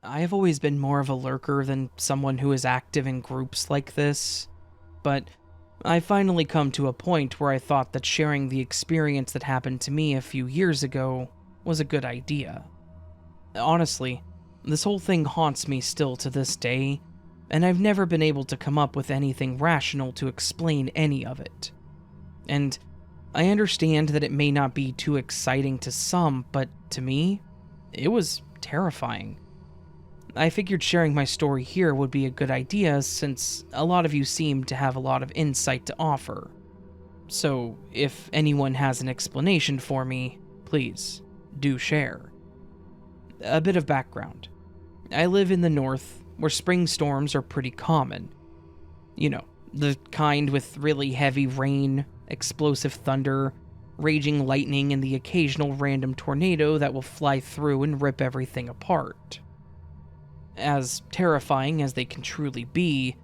I have always been more of a lurker than someone who is active in groups like this, but I finally come to a point where I thought that sharing the experience that happened to me a few years ago was a good idea. Honestly, this whole thing haunts me still to this day, and I've never been able to come up with anything rational to explain any of it. And I understand that it may not be too exciting to some, but to me, it was terrifying. I figured sharing my story here would be a good idea since a lot of you seem to have a lot of insight to offer. So, if anyone has an explanation for me, please, do share. A bit of background. I live in the north, where spring storms are pretty common. You know, the kind with really heavy rain, explosive thunder, raging lightning, and the occasional random tornado that will fly through and rip everything apart. As terrifying as they can truly be,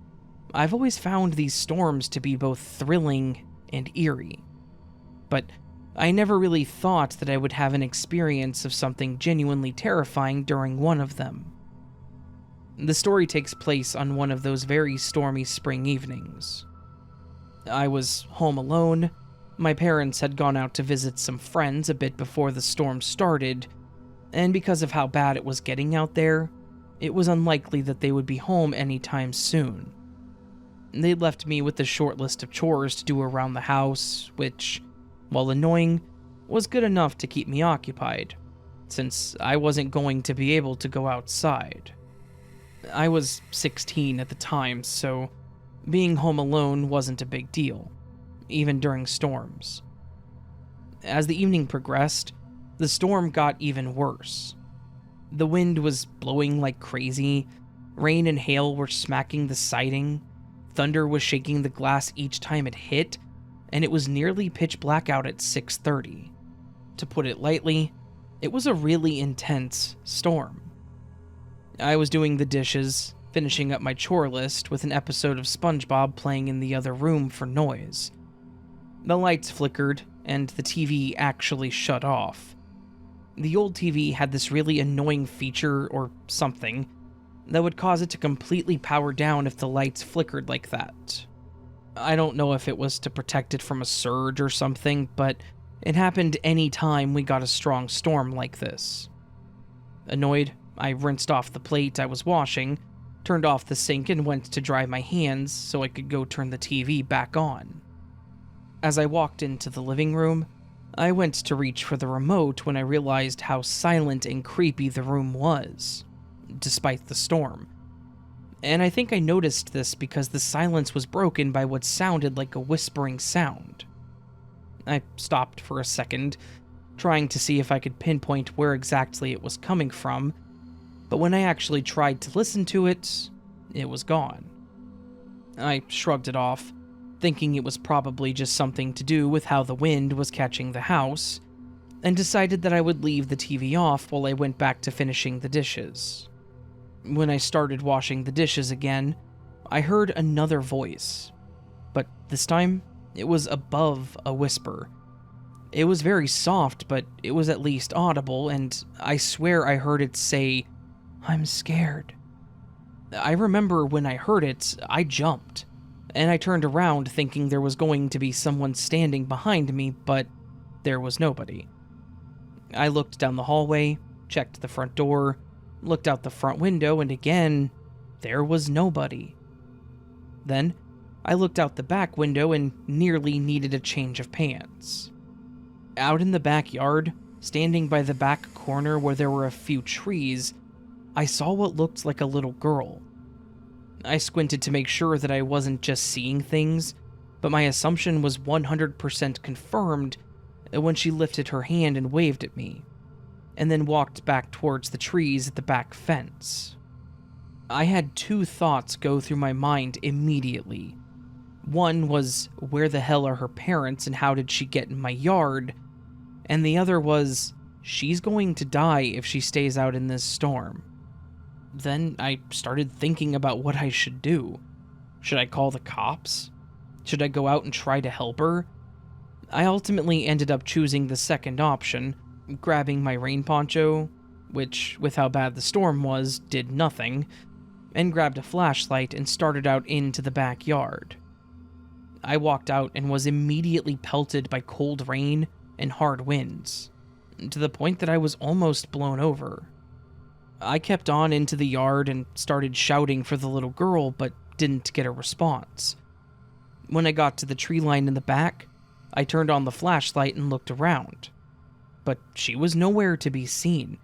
I've always found these storms to be both thrilling and eerie. But I never really thought that I would have an experience of something genuinely terrifying during one of them. The story takes place on one of those very stormy spring evenings. I was home alone. My parents had gone out to visit some friends a bit before the storm started, and because of how bad it was getting out there, it was unlikely that they would be home anytime soon. They left me with a short list of chores to do around the house, which, while annoying, was good enough to keep me occupied, since I wasn't going to be able to go outside. I was 16 at the time, so being home alone wasn't a big deal, even during storms. As the evening progressed, the storm got even worse. The wind was blowing like crazy, rain and hail were smacking the siding, thunder was shaking the glass each time it hit, and it was nearly pitch black out at 6:30. To put it lightly, it was a really intense storm. I was doing the dishes, finishing up my chore list with an episode of SpongeBob playing in the other room for noise. The lights flickered, and the TV actually shut off. The old TV had this really annoying feature or something that would cause it to completely power down if the lights flickered like that. I don't know if it was to protect it from a surge or something, but it happened any time we got a strong storm like this. Annoyed, I rinsed off the plate I was washing, turned off the sink, and went to dry my hands so I could go turn the TV back on. As I walked into the living room, I went to reach for the remote when I realized how silent and creepy the room was, despite the storm. And I think I noticed this because the silence was broken by what sounded like a whispering sound. I stopped for a second, trying to see if I could pinpoint where exactly it was coming from, but when I actually tried to listen to it, it was gone. I shrugged it off, thinking it was probably just something to do with how the wind was catching the house, and decided that I would leave the TV off while I went back to finishing the dishes. When I started washing the dishes again, I heard another voice, but this time it was above a whisper. It was very soft, but it was at least audible, and I swear I heard it say, "I'm scared." I remember when I heard it, I jumped, and I turned around thinking there was going to be someone standing behind me, but there was nobody. I looked down the hallway, checked the front door, looked out the front window, and again, there was nobody. Then, I looked out the back window and nearly needed a change of pants. Out in the backyard, standing by the back corner where there were a few trees, I saw what looked like a little girl. I squinted to make sure that I wasn't just seeing things, but my assumption was 100% confirmed when she lifted her hand and waved at me, and then walked back towards the trees at the back fence. I had two thoughts go through my mind immediately. One was, where the hell are her parents and how did she get in my yard? And the other was, she's going to die if she stays out in this storm. Then I started thinking about what I should do. Should I call the cops? Should I go out and try to help her? I ultimately ended up choosing the second option, grabbing my rain poncho, which, with how bad the storm was, did nothing, and grabbed a flashlight and started out into the backyard. I walked out and was immediately pelted by cold rain and hard winds, to the point that I was almost blown over. I kept on into the yard and started shouting for the little girl, but didn't get a response. When I got to the tree line in the back, I turned on the flashlight and looked around, but she was nowhere to be seen.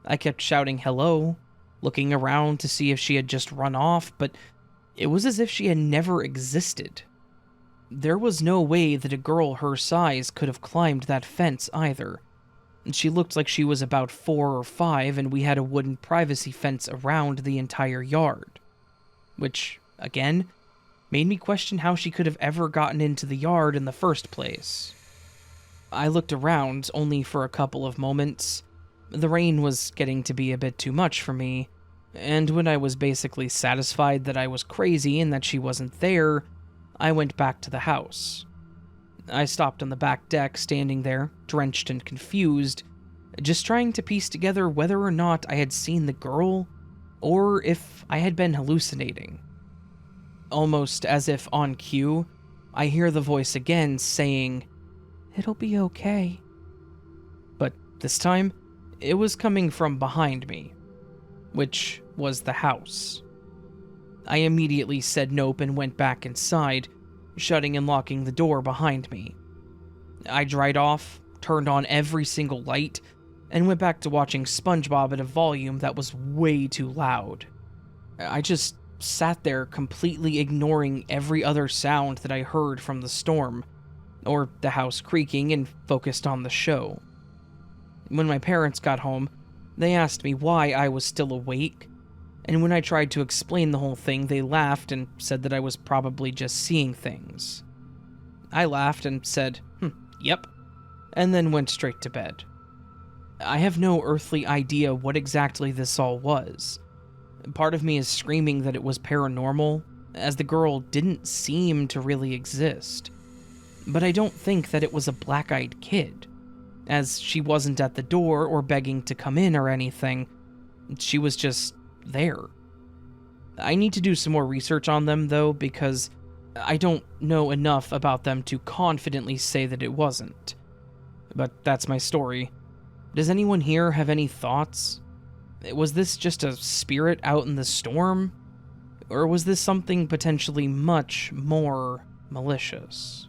I kept shouting hello, looking around to see if she had just run off, but it was as if she had never existed. There was no way that a girl her size could have climbed that fence either. She looked like she was about 4 or 5, and we had a wooden privacy fence around the entire yard. Which, again, made me question how she could have ever gotten into the yard in the first place. I looked around only for a couple of moments. The rain was getting to be a bit too much for me, and when I was basically satisfied that I was crazy and that she wasn't there, I went back to the house. I stopped on the back deck, standing there, drenched and confused, just trying to piece together whether or not I had seen the girl, or if I had been hallucinating. Almost as if on cue, I hear the voice again saying, "It'll be okay." But this time, it was coming from behind me, which was the house. I immediately said nope and went back inside, shutting and locking the door behind me. I dried off, turned on every single light, and went back to watching SpongeBob at a volume that was way too loud. I just sat there completely ignoring every other sound that I heard from the storm, or the house creaking, and focused on the show. When my parents got home, they asked me why I was still awake, and when I tried to explain the whole thing, they laughed and said that I was probably just seeing things. I laughed and said, yep, and then went straight to bed. I have no earthly idea what exactly this all was. Part of me is screaming that it was paranormal, as the girl didn't seem to really exist. But I don't think that it was a black-eyed kid, as she wasn't at the door or begging to come in or anything. She was just there. I need to do some more research on them, though, because I don't know enough about them to confidently say that it wasn't. But that's my story. Does anyone here have any thoughts? Was this just a spirit out in the storm? Or was this something potentially much more malicious?